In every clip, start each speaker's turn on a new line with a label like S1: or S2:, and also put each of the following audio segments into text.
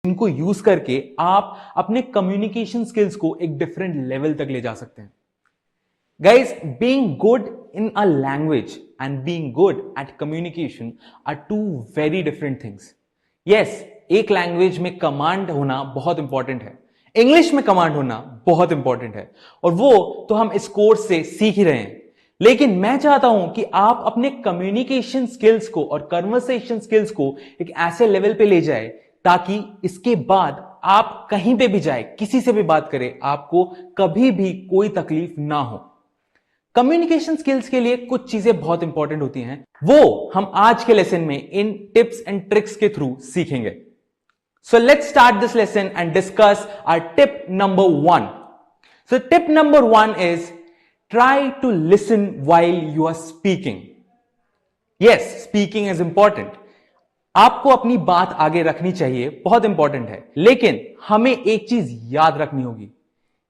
S1: इनको यूज करके आप अपने कम्युनिकेशन स्किल्स को एक डिफरेंट लेवल तक ले जा सकते हैं। Guys, being good in a language and being good at communication are two very different things. Yes, एक लैंग्वेज में कमांड होना बहुत इंपॉर्टेंट है, इंग्लिश में कमांड होना बहुत इंपॉर्टेंट है, और वो तो हम इस कोर्स से सीख ही रहे हैं। लेकिन मैं चाहता हूं कि आप अपने कम्युनिकेशन स्किल्स को और कन्वर्सेशन स्किल्स को एक ऐसे लेवल पे ले जाए ताकि इसके बाद आप कहीं पे भी जाए, किसी से भी बात करें, आपको कभी भी कोई तकलीफ ना हो। कम्युनिकेशन स्किल्स के लिए कुछ चीजें बहुत इंपॉर्टेंट होती हैं, वो हम आज के लेसन में इन टिप्स एंड ट्रिक्स के थ्रू सीखेंगे। So let's start this lesson and discuss our tip number 1. So tip number 1 is try to listen while you are speaking. Yes, speaking is important. आपको अपनी बात आगे रखनी चाहिए, बहुत इंपॉर्टेंट है, लेकिन हमें एक चीज याद रखनी होगी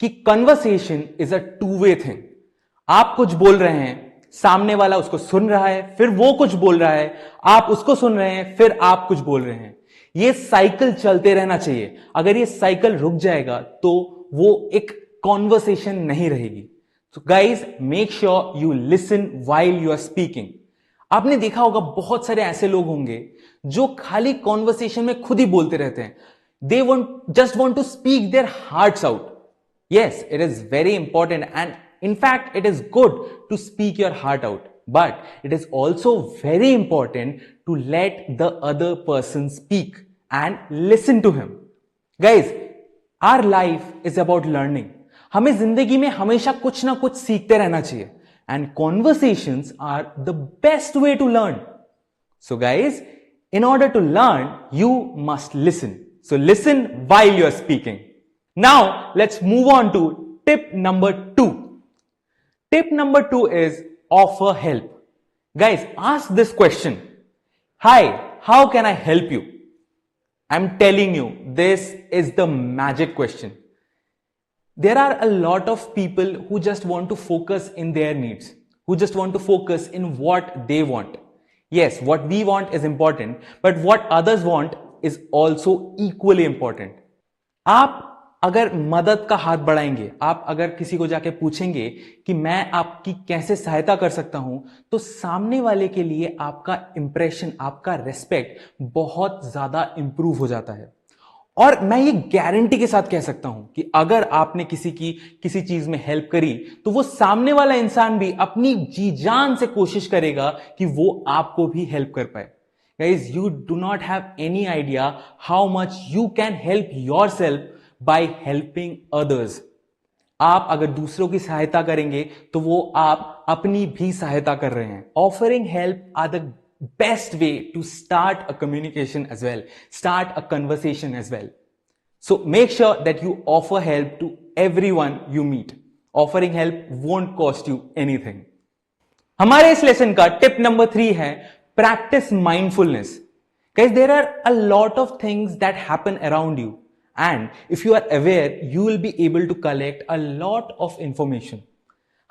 S1: कि conversation is a two way thing. आप कुछ बोल रहे हैं, सामने वाला उसको सुन रहा है, फिर वो कुछ बोल रहा है, आप उसको सुन रहे हैं, फिर आप कुछ बोल रहे हैं। ये साइकिल चलते रहना चाहिए। अगर ये साइकिल रुक जाएगा तो वो एक कॉन्वर्सेशन नहीं रहेगी। So guys, make sure you listen while you are speaking. आपने देखा होगा बहुत सारे ऐसे लोग होंगे जो खाली कॉन्वर्सेशन में खुद ही बोलते रहते हैं। They just want to speak their hearts out. Yes, it is very important and in fact it is good to speak your heart out, but it is also very important to let the other person speak and listen to him. Guys, our life is about learning. हमें जिंदगी में हमेशा कुछ ना कुछ सीखते रहना चाहिए, and conversations are the best way to learn. So guys, in order to learn you must listen. So listen while you are speaking. Now let's move on to tip number 2. Tip number 2 is offer help. Guys, ask this question. Hi, how can I help you? I'm telling you, this is the magic question. There are a lot of people who just want to focus in their needs, who just want to focus in what they want. Yes, what we want is important, but what others want is also equally important. आप अगर मदद का हाथ बढ़ाएंगे, आप अगर किसी को जाके पूछेंगे कि मैं आपकी कैसे सहायता कर सकता हूं, तो सामने वाले के लिए आपका इंप्रेशन, आपका रेस्पेक्ट बहुत ज्यादा इंप्रूव हो जाता है। और मैं ये गारंटी के साथ कह सकता हूं कि अगर आपने किसी चीज में हेल्प करी तो वो सामने वाला इंसान भी अपनी जी जान से कोशिश करेगा कि वो आपको भी हेल्प कर पाए। Guys, you do not have any idea how much you can help yourself by helping others. आप अगर दूसरों की सहायता करेंगे तो वो आप अपनी भी सहायता कर रहे हैं। Offering help are the best way to start a communication as well, start a conversation as well. So make sure that you offer help to everyone you meet. Offering help won't cost you anything. हमारे इस lesson का tip number 3 है practice mindfulness. Guys, there are a lot of things that happen around you, and if you are aware, you will be able to collect a lot of information.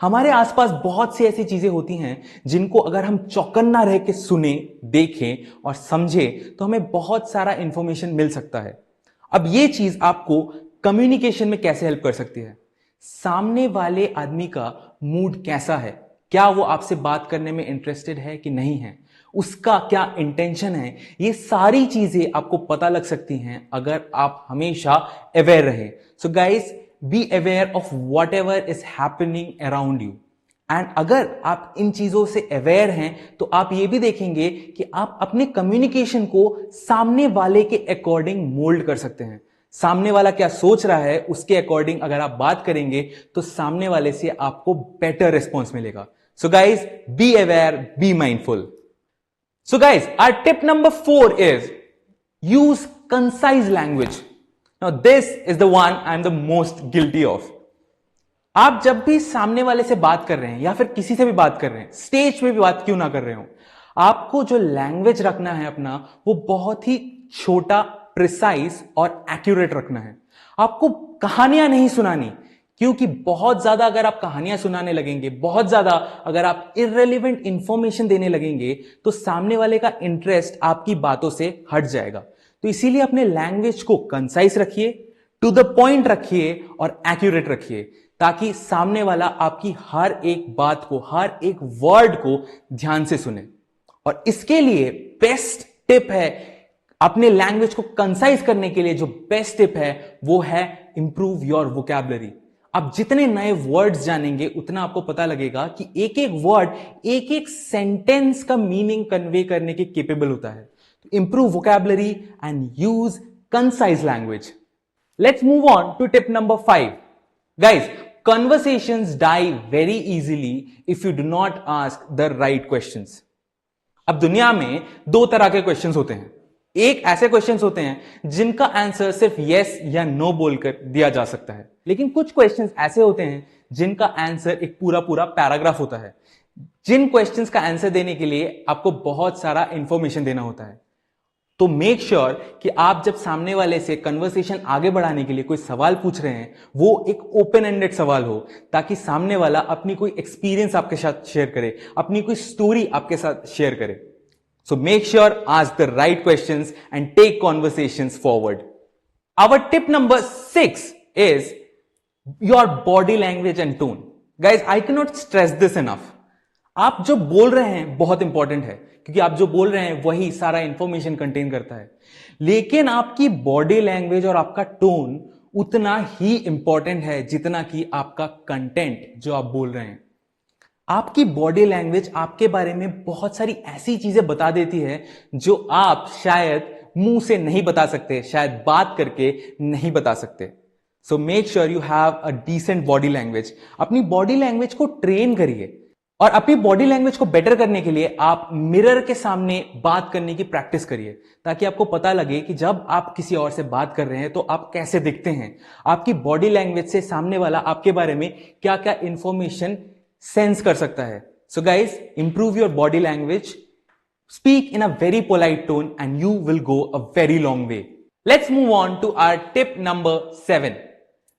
S1: हमारे आसपास बहुत सी ऐसी चीजें होती हैं जिनको अगर हम चौकन्ना रह के सुने, देखें और समझें तो हमें बहुत सारा इंफॉर्मेशन मिल सकता है। अब ये चीज आपको कम्युनिकेशन में कैसे हेल्प कर सकती है? सामने वाले आदमी का मूड कैसा है, क्या वो आपसे बात करने में इंटरेस्टेड है कि नहीं है, उसका क्या इंटेंशन है, ये सारी चीजें आपको पता लग सकती हैं अगर आप हमेशा अवेयर रहे। So guys, be aware of what ever is happening around you. And अगर आप इन चीजों से अवेयर हैं तो आप ये भी देखेंगे कि आप अपने कम्युनिकेशन को सामने वाले के अकॉर्डिंग मोल्ड कर सकते हैं। सामने वाला क्या सोच रहा है उसके अकॉर्डिंग अगर आप बात करेंगे तो सामने वाले से आपको बेटर रिस्पॉन्स मिलेगा। So guys, be aware, be mindful. So guys, our tip number 4 is use concise language. Now this is the one I'm the most guilty of. आप जब भी सामने वाले से बात कर रहे हैं या फिर किसी से भी बात कर रहे हैं, स्टेज पे भी बात क्यों ना कर रहे हो, आपको जो लैंग्वेज रखना है अपना, वो बहुत ही छोटा, प्रिसाइज और एक्यूरेट रखना है। आपको कहानियां नहीं सुनानी, क्योंकि बहुत ज्यादा अगर आप कहानियां सुनाने लगेंगे, बहुत ज्यादा अगर आप इररिलेवेंट इंफॉर्मेशन देने लगेंगे तो सामने वाले का इंटरेस्ट आपकी बातों से हट जाएगा। तो इसीलिए अपने लैंग्वेज को कंसाइज रखिए, टू द पॉइंट रखिए और एक्यूरेट रखिए, ताकि सामने वाला आपकी हर एक बात को, हर एक वर्ड को ध्यान से सुने। और इसके लिए बेस्ट टिप है, अपने लैंग्वेज को कंसाइज करने के लिए जो बेस्ट टिप है वो है इंप्रूव योर वोकैबुलरी। आप जितने नए वर्ड्स जानेंगे उतना आपको पता लगेगा कि एक एक वर्ड एक एक सेंटेंस का मीनिंग कन्वे करने के केपेबल होता है। तो improve vocabulary and use concise language. Let's move on to tip number 5। Guys, conversations die very easily if you do not ask the right questions. अब दुनिया में दो तरह के क्वेश्चंस होते हैं। एक ऐसे क्वेश्चंस होते हैं जिनका आंसर सिर्फ यस या नो बोलकर दिया जा सकता है, लेकिन कुछ क्वेश्चंस ऐसे होते हैं जिनका आंसर एक पूरा पूरा पैराग्राफ होता है, जिन क्वेश्चंस का आंसर देने के लिए आपको बहुत सारा इंफॉर्मेशन देना होता है। तो मेक श्योर कि आप जब सामने वाले से कन्वर्सेशन आगे बढ़ाने के लिए कोई सवाल पूछ रहे हैं वो एक ओपन एंडेड सवाल हो, ताकि सामने वाला अपनी कोई एक्सपीरियंस आपके साथ शेयर करे, अपनी कोई स्टोरी आपके साथ शेयर करे। So make sure ask the right questions and take conversations forward. Our tip number 6 is your body language and tone. Guys, I can not stress this enough. आप जो बोल रहे हैं बहुत इंपॉर्टेंट है, क्योंकि आप जो बोल रहे हैं वही सारा इंफॉर्मेशन कंटेन करता है, लेकिन आपकी बॉडी लैंग्वेज और आपका टोन उतना ही इंपॉर्टेंट है जितना कि आपका कंटेंट जो आप बोल रहे हैं। आपकी बॉडी लैंग्वेज आपके बारे में बहुत सारी ऐसी चीजें बता देती है जो आप शायद मुंह से नहीं बता सकते, शायद बात करके नहीं बता सकते। So make sure you have a decent body language. अपनी बॉडी लैंग्वेज को ट्रेन करिए, और अपनी बॉडी लैंग्वेज को बेटर करने के लिए आप मिरर के सामने बात करने की प्रैक्टिस करिए, ताकि आपको पता लगे कि जब आप किसी और से बात कर रहे हैं तो आप कैसे दिखते हैं। आपकी बॉडी लैंग्वेज से सामने वाला आपके बारे में क्या क्या इंफॉर्मेशन सेंस कर सकता है। So guys, improve your body language, speak in a very polite tone and you will go a very long way. Let's move on to our tip number 7,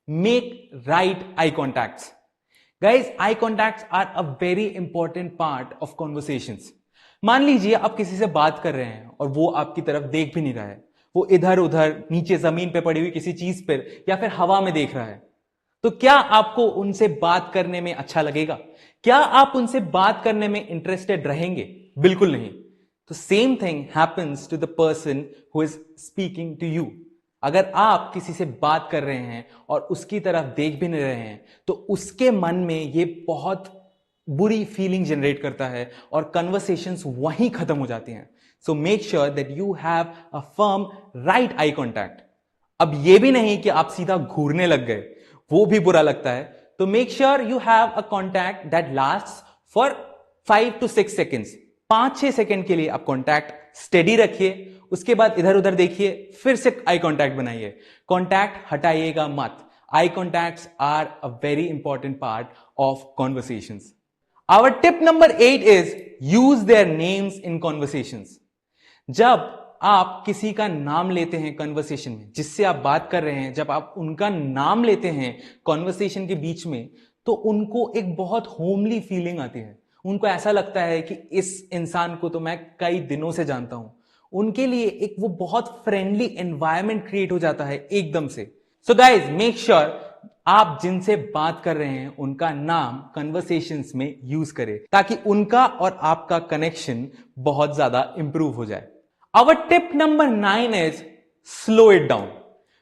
S1: make right eye contacts. Guys, eye contacts are a very important part of conversations. मान लीजिए आप किसी से बात कर रहे हैं और वो आपकी तरफ देख भी नहीं रहा है, वो इधर उधर नीचे जमीन पे पड़ी हुई किसी चीज पर या फिर हवा में देख रहा है। तो क्या आपको उनसे बात करने में अच्छा लगेगा? क्या आप उनसे बात करने में इंटरेस्टेड रहेंगे? बिल्कुल नहीं। तो same thing happens to the person who is speaking to you. अगर आप किसी से बात कर रहे हैं और उसकी तरफ देख भी नहीं रहे हैं तो उसके मन में ये बहुत बुरी फीलिंग जनरेट करता है और कन्वर्सेशंस वहीं खत्म हो जाती हैं। सो make sure that you have a firm right eye contact. अब ये भी नहीं कि आप सीधा घूरने लग गए, वो भी बुरा लगता है। तो make sure you have a contact that lasts for 5 to 6 seconds. 5-6 second के लिए आप कॉन्टैक्ट स्टेडी रखिए, उसके बाद इधर उधर देखिए, फिर से आई कॉन्टैक्ट बनाइए। कॉन्टैक्ट हटाइएगा मत। Eye contacts are a very important part of conversations. Our tip number 8 is use their names in conversations. जब आप किसी का नाम लेते हैं कॉन्वर्सेशन में, जिससे आप बात कर रहे हैं, जब आप उनका नाम लेते हैं कॉन्वर्सेशन के बीच में, तो उनको एक बहुत होमली फीलिंग आती है। उनको ऐसा लगता है कि इस इंसान को तो मैं कई दिनों से जानता हूं। उनके लिए एक वो बहुत फ्रेंडली एनवायरनमेंट क्रिएट हो जाता है एकदम से। सो गाइज, मेक श्योर आप जिनसे बात कर रहे हैं उनका नाम कन्वर्सेशंस में यूज करें, ताकि उनका और आपका कनेक्शन बहुत ज्यादा इंप्रूव हो जाए। Our tip number 9 is slow it down.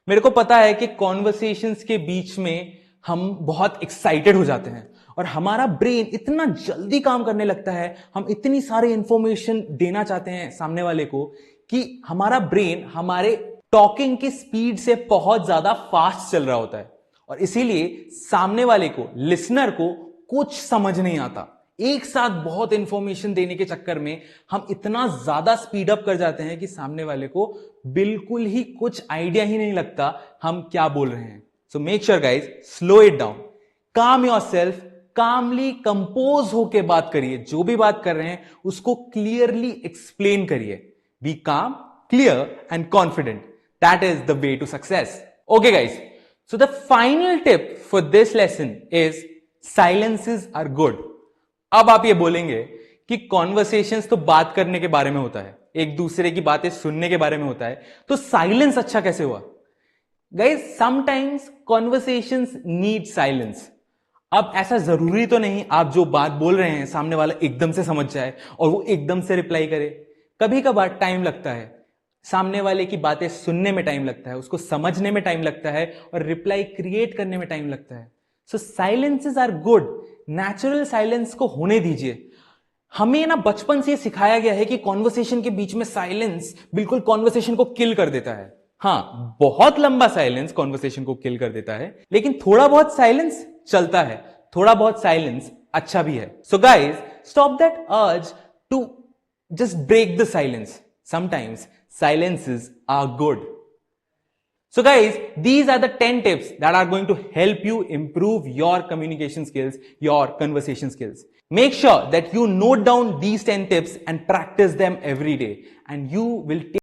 S1: मेरे को पता है कि कॉन्वर्सेशंस के बीच में हम बहुत एक्साइटेड हो जाते हैं और हमारा ब्रेन इतना जल्दी काम करने लगता है, हम इतनी सारी इंफॉर्मेशन देना चाहते हैं सामने वाले को कि हमारा ब्रेन हमारे टॉकिंग की स्पीड से बहुत ज्यादा फास्ट चल रहा होता है, और इसीलिए सामने वाले को, लिसनर को कुछ समझ नहीं आता। एक साथ बहुत इंफॉर्मेशन देने के चक्कर में हम इतना ज्यादा स्पीड अप कर जाते हैं कि सामने वाले को बिल्कुल ही कुछ आइडिया ही नहीं लगता हम क्या बोल रहे हैं। सो make sure guys, slow it down, काम योरसेल्फ, कामली कंपोज होके बात करिए। जो भी बात कर रहे हैं उसको क्लियरली एक्सप्लेन करिए। Be calm, clear and confident. That is the way to success. Okay guys, so the final tip for this lesson is silences are good. अब आप ये बोलेंगे कि कॉन्वर्सेशंस तो बात करने के बारे में होता है, एक दूसरे की बातें सुनने के बारे में होता है, तो साइलेंस अच्छा कैसे हुआ? Guys sometimes conversations need silence. अब ऐसा जरूरी तो नहीं आप जो बात बोल रहे हैं सामने वाला एकदम से समझ जाए और वो एकदम से रिप्लाई करे। कभी कभार टाइम लगता है, सामने वाले की बातें सुनने में टाइम लगता है, उसको समझने में टाइम लगता है और रिप्लाई क्रिएट करने में टाइम लगता है। So silences are good, natural silence को होने दीजिए। हमें ना बचपन से सिखाया गया है कि कॉन्वर्सेशन के बीच में साइलेंस बिल्कुल कॉन्वर्सेशन को किल कर देता है। हाँ, बहुत लंबा साइलेंस कॉन्वर्सेशन को किल कर देता है, लेकिन थोड़ा बहुत साइलेंस चलता है, थोड़ा बहुत साइलेंस अच्छा भी है। So guys, stop that urge to just break the silence. Sometimes silences are good. So guys, these are the 10 tips that are going to help you improve your communication skills, your conversation skills. Make sure that you note down these 10 tips and practice them every day, and you will take